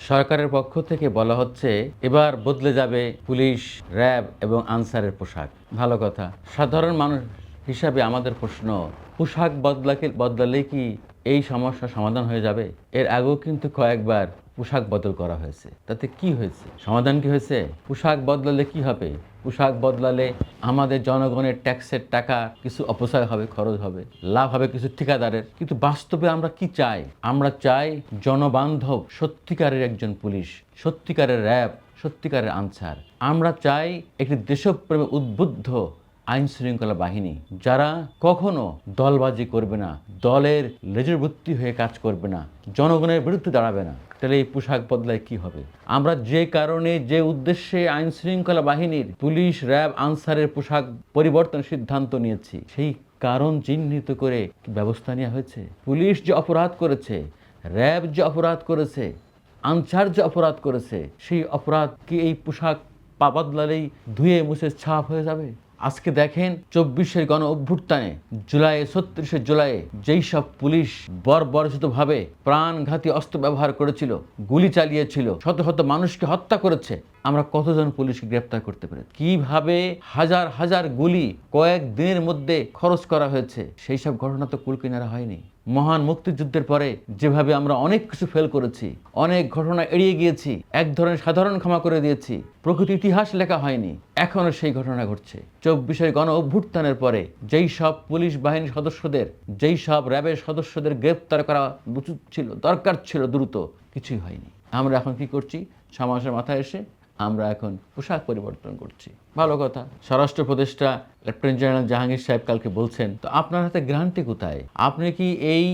সরকারের পক্ষ থেকে বলা হচ্ছে এবার বদলে যাবে পুলিশ, র্যাব এবং আনসারের পোশাক। ভালো কথা। সাধারণ মানুষ হিসাবে আমাদের প্রশ্ন, পোশাক বদলালেই কি এই সমস্যার সমাধান হয়ে যাবে? এর আগেও কিন্তু কয়েকবার পোশাক বদল করা হয়েছে, তাতে কি হয়েছে? সমাধান কি হয়েছে? পোশাক বদলালে কি হবে? পোশাক বদলালে আমাদের জনগণের ট্যাক্সের টাকা কিছু অপচয় হবে, খরচ হবে, লাভ হবে কিছু ঠিকাদারের। কিন্তু বাস্তবে আমরা কি চাই? আমরা চাই জনবান্ধব সত্যিকারের একজন পুলিশ, সত্যিকারের র্যাব, সত্যিকারের আনসার। আমরা চাই একটি দেশপ্রেমে উদ্বুদ্ধ আইন শৃঙ্খলা বাহিনী, যারা কখনো দলবাজি করবে না, দলের লেজুরবৃত্তি হয়ে কাজ করবে না, জনগণের বিরুদ্ধে দাঁড়াবে না। তাহলে এই পোশাক বদলায় কি হবে? আমরা যে কারণে, যে উদ্দেশ্যে আইন শৃঙ্খলা বাহিনীর পুলিশ, র্যাব, আনসারের পোশাক পরিবর্তনের সিদ্ধান্ত নিয়েছি, সেই কারণ চিহ্নিত করে ব্যবস্থা নেওয়া হয়েছে। পুলিশ যে অপরাধ করেছে, র্যাব যে অপরাধ করেছে, আনসার যে অপরাধ করেছে, সেই অপরাধ কি এই পোশাক বদলালেই ধুয়ে মুছে ছাপ হয়ে যাবে? আজকে দেখেন 24-এর গণ অভ্যুত্থানে জুলাই, 36শে জুলাই যেই সব পুলিশ বর্বরচিতভাবে প্রাণঘাতী অস্ত্র ব্যবহার করেছিল, গুলি চালিয়েছিল, শত শত মানুষকে হত্যা করেছে, আমরা কতজন পুলিশকে গ্রেপ্তার করতে পেরেছি? কিভাবে হাজার হাজার গুলি কয়েক দিনের মধ্যে খরচ করা হয়েছে, সেই সব ঘটনা তো কুলকিনারা হয়নি। মহান মুক্তিযুদ্ধের পরে যেভাবে আমরা অনেক কিছু ফেল করেছি, অনেক ঘটনা এড়িয়ে গিয়েছি, এক ধরনের সাধারণ ক্ষমা করে দিয়েছি, প্রকৃত ইতিহাস লেখা হয়নি, এখনো সেই ঘটনা ঘটছে। 24-এর গণ অভ্যুত্থানের পরে যেই সব পুলিশ বাহিনীর সদস্যদের, যেই সব র্যাবের সদস্যদের গ্রেপ্তার করা উচিত ছিল, দরকার ছিল দ্রুত, কিছুই হয়নি। আমরা এখন কি করছি? 6 মাসের মাথায় এসে আমরা এখন পোশাক পরিবর্তন করছি। ভালো কথা। স্বরাষ্ট্র উপদেষ্টা লেফটেন্যান্ট জেনারেল জাহাঙ্গীর সাহেব কালকে বলছেন, তো আপনার হাতে গ্যারান্টি কোথায়? আপনি কি এই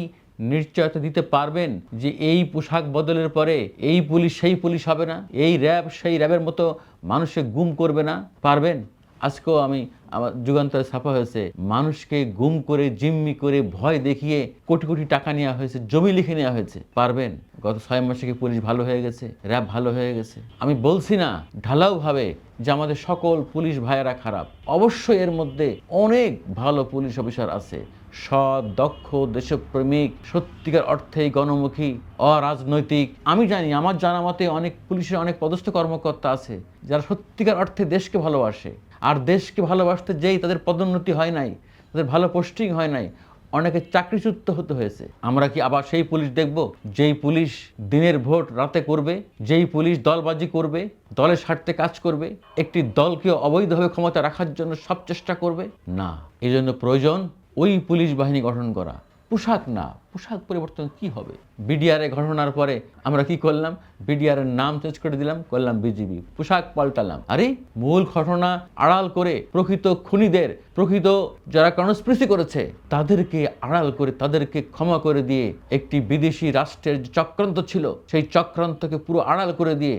নিশ্চয়তা দিতে পারবেন যে এই পোশাক বদলের পরে এই পুলিশ সেই পুলিশ হবে না, এই র্যাব সেই র্যাবের মতো মানুষকে গুম করবে না? পারবেন? আজকেও আমার যুগান্তরে ছাপা হয়েছে, মানুষকে গুম করে, জিম্মি করে, ভয় দেখিয়ে কোটি কোটি টাকা নেওয়া হয়েছে, জমি লিখে নেওয়া হয়েছে। পারবেন? গত 6 মাসে কি পুলিশ ভালো হয়ে গেছে? র্যাব ভালো হয়ে গেছে? আমি বলছি না ঢালাওভাবে যে আমাদের সকল পুলিশ ভাইয়েরা খারাপ, অবশ্যই এর মধ্যে অনেক ভালো পুলিশ অফিসার আছে, সৎ, দক্ষ, দেশপ্রেমিক, সত্যিকার অর্থেই গণমুখী, অরাজনৈতিক। আমি জানি, আমার জানা মতে অনেক পুলিশের অনেক পদস্থ কর্মকর্তা আছে যারা সত্যিকার অর্থে দেশকে ভালোবাসে, আর দেশকে ভালোবাসতে যেই তাদের পদোন্নতি হয় নাই, তাদের ভালো পোস্টিং হয় নাই, অনেকে চাকরিচ্যুত হতে হয়েছে। আমরা কি আবার সেই পুলিশ দেখব যেই পুলিশ দিনের ভোট রাতে করবে, যেই পুলিশ দলবাজি করবে, দলের স্বার্থে কাজ করবে, একটি দলকে অবৈধভাবে ক্ষমতা রাখার জন্য সব চেষ্টা করবে? না। এই জন্য প্রয়োজন ওই পুলিশ বাহিনী গঠন করা, পোশাক না। পোশাক পরিবর্তন কি হবে? বিডিআর এর ঘটনার পরে আমরা কি করলাম? বিডিআর এর নাম চেঞ্জ করে দিলাম, করলাম বিজিবি, পোশাক পাল্টালাম। আরে মূল ঘটনা আড়াল করে প্রকৃত খুনিদের, প্রকৃত যারা কনস্পিরেসি করেছে তাদেরকে আড়াল করে, তাদেরকে ক্ষমা করে দিয়ে, একটি বিদেশি রাষ্ট্রের যে চক্রান্ত ছিল সেই চক্রান্তকে পুরো আড়াল করে দিয়ে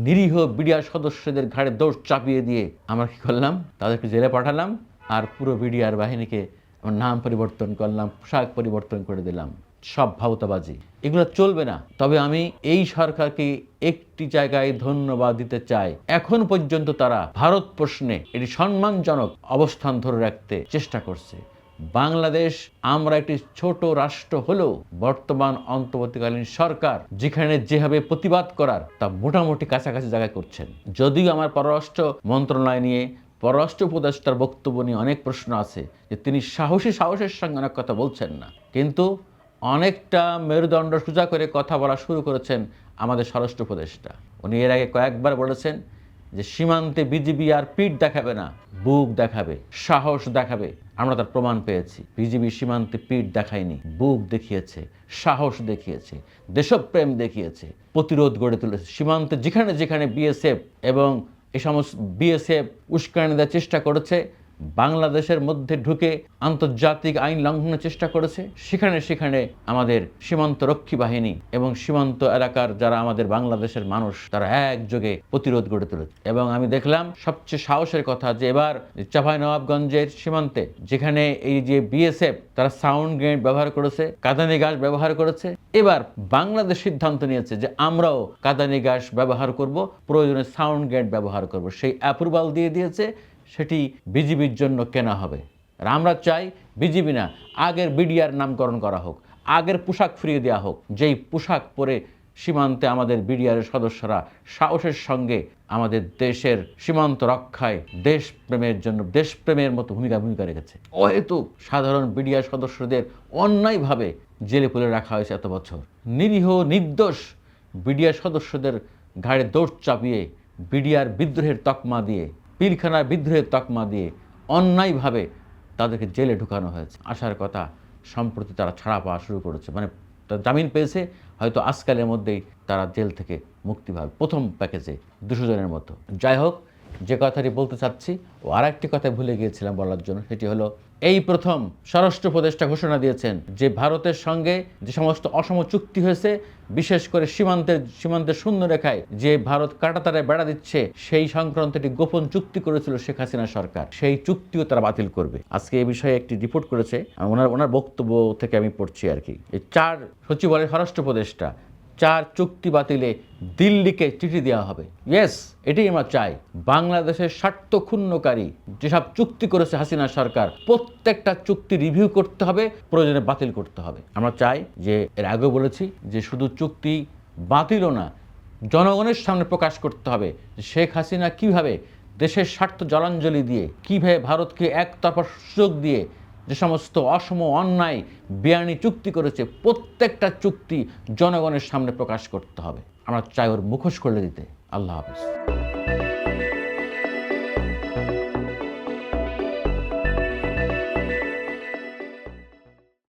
নিরীহ বিডিআর সদস্যদের ঘাড়ে দোষ চাপিয়ে দিয়ে আমরা কি করলাম? তাদেরকে জেলে পাঠালাম, আর পুরো বিডিআর বাহিনীকে নাম পরিবর্তন করলাম, পোশাক পরিবর্তন করে দিলাম। সব ভাউতাবাজি, এগুলো চলবে না। তবে আমি এই সরকারকে একটি জায়গায় ধন্যবাদ দিতে চাই, এখন পর্যন্ত তারা ভারত প্রশ্নে এটি সম্মানজনক অবস্থান ধরে রাখতে চেষ্টা করছে। বাংলাদেশ, আমরা একটি ছোট রাষ্ট্র হলেও বর্তমান অন্তর্বর্তীকালীন সরকার যেখানে যেভাবে প্রতিবাদ করার তা মোটামুটি কাছাকাছি জায়গায় করছেন। যদিও আমার পররাষ্ট্র মন্ত্রণালয় নিয়ে, পররাষ্ট্র উপদেষ্টার বক্তব্য নিয়ে অনেক প্রশ্ন আছে, যে তিনি সাহসের সঙ্গে অনেক কথা বলছেন না, কিন্তু অনেকটা মেরুদণ্ড সোজা করে কথা বলা শুরু করেছেন আমাদের স্বরাষ্ট্র উপদেষ্টা। উনি এর আগে কয়েকবার বলেছেন যে সীমান্তে বিজিবি আর পিঠ দেখাবে না, বুক দেখাবে, সাহস দেখাবে। আমরা তার প্রমাণ পেয়েছি। বিজিবি সীমান্তে পিঠ দেখায়নি, বুক দেখিয়েছে, সাহস দেখিয়েছে, দেশপ্রেম দেখিয়েছে, প্রতিরোধ গড়ে তুলেছে। সীমান্তে যেখানে যেখানে বিএসএফ এবং এই সমস্ত বিএসএফ উস্কানি দেওয়ার চেষ্টা করেছে, বাংলাদেশের মধ্যে ঢুকে আন্তর্জাতিক আইন লঙ্ঘনের চেষ্টা করেছে, সেখানে সেখানে আমাদের সীমান্ত রক্ষী বাহিনী এবং সীমান্ত এলাকার যারা আমাদের বাংলাদেশের মানুষ, তারা একযোগে প্রতিরোধ গড়ে তুলেছে। এবং আমি দেখলাম সবচেয়ে সাহসের কথা যে এবার চাঁপাইনবাবগঞ্জের সীমান্তে যেখানে এই যে বিএসএফ তারা সাউন্ড গ্রেনেড ব্যবহার করেছে, কাঁদানি গ্যাস ব্যবহার করেছে, এবার বাংলাদেশ সিদ্ধান্ত নিয়েছে যে আমরাও কাঁদানি গ্যাস ব্যবহার করব, প্রয়োজনে সাউন্ড গ্রেনেড ব্যবহার করব। সেই অ্যাপ্রুভাল দিয়ে দিয়েছে, সেটি বিজিবির জন্য কেনা হবে। আর আমরা চাই বিজিবি না, আগের বিডিআর নামকরণ করা হোক, আগের পোশাক ফিরিয়ে দেওয়া হোক, যেই পোশাক পরে সীমান্তে আমাদের বিডিআরের সদস্যরা সাহসের সঙ্গে আমাদের দেশের সীমান্ত রক্ষায় দেশপ্রেমের মতো ভূমিকা রেখেছে। অহেতুক সাধারণ বিডিআর সদস্যদের অন্যায়ভাবে জেলে পুরে রাখা হয়েছে এত বছর। নিরীহ নির্দোষ বিডিআর সদস্যদের ঘাড়ে দৌড় চাপিয়ে বিডিআর বিদ্রোহের তকমা দিয়ে, পিলখানার বিদ্রোহের তকমা দিয়ে অন্যায়ভাবে তাদেরকে জেলে ঢুকানো হয়েছে। আসার কথা সম্প্রতি তারা ছাড়া পাওয়া শুরু করেছে, মানে জামিন পেয়েছে, হয়তো আজকালের মধ্যেই তারা জেল থেকে মুক্তি পাবে, প্রথম প্যাকেজে 200 জনের মতো। যাই হোক, যে কথাটি বলতে চাচ্ছি ও আরেকটি কথা ভুলে গিয়েছিলাম বলার জন্য, সেটি হলো এই প্রথম স্বরাষ্ট্র উপদেষ্টা ঘোষণা দিয়েছেন যে ভারতের সঙ্গে যে সমস্ত অসম চুক্তি হয়েছে, বিশেষ করে সীমান্তের শূন্যরেখায় যে ভারত কাঁটাতারে বেড়া দিচ্ছে, সেই সংক্রান্ত একটি গোপন চুক্তি করেছিল শেখ হাসিনা সরকার, সেই চুক্তিও তারা বাতিল করবে। আজকে এই বিষয়ে একটি রিপোর্ট করেছে, ওনার বক্তব্য থেকে আমি পড়ছি আর কি। এই 4 সচিবালয়ের স্বরাষ্ট্র উপদেষ্টা 4 চুক্তি বাতিলে দিল্লিকে চিঠি দেওয়া হবে। ইয়েস, এটাই আমরা চাই। বাংলাদেশের স্বার্থ ক্ষুণ্ণকারী যেসব চুক্তি করেছে হাসিনা সরকার, প্রত্যেকটা চুক্তি রিভিউ করতে হবে, প্রয়োজনে বাতিল করতে হবে। আমরা চাই যে, এর আগেও বলেছি যে শুধু চুক্তি বাতিলও না, জনগণের সামনে প্রকাশ করতে হবে যে শেখ হাসিনা কিভাবে দেশের স্বার্থ জলাঞ্জলি দিয়ে, কিভাবে ভারতকে একতরফা সুযোগ দিয়ে যে সমস্ত অসম অন্যায় বেআইনি চুক্তি করেছে, প্রত্যেকটা চুক্তি জনগণের সামনে প্রকাশ করতে হবে। আমরা চাই ওর মুখোশ খুলে দিতে। আল্লাহ হাফেজ।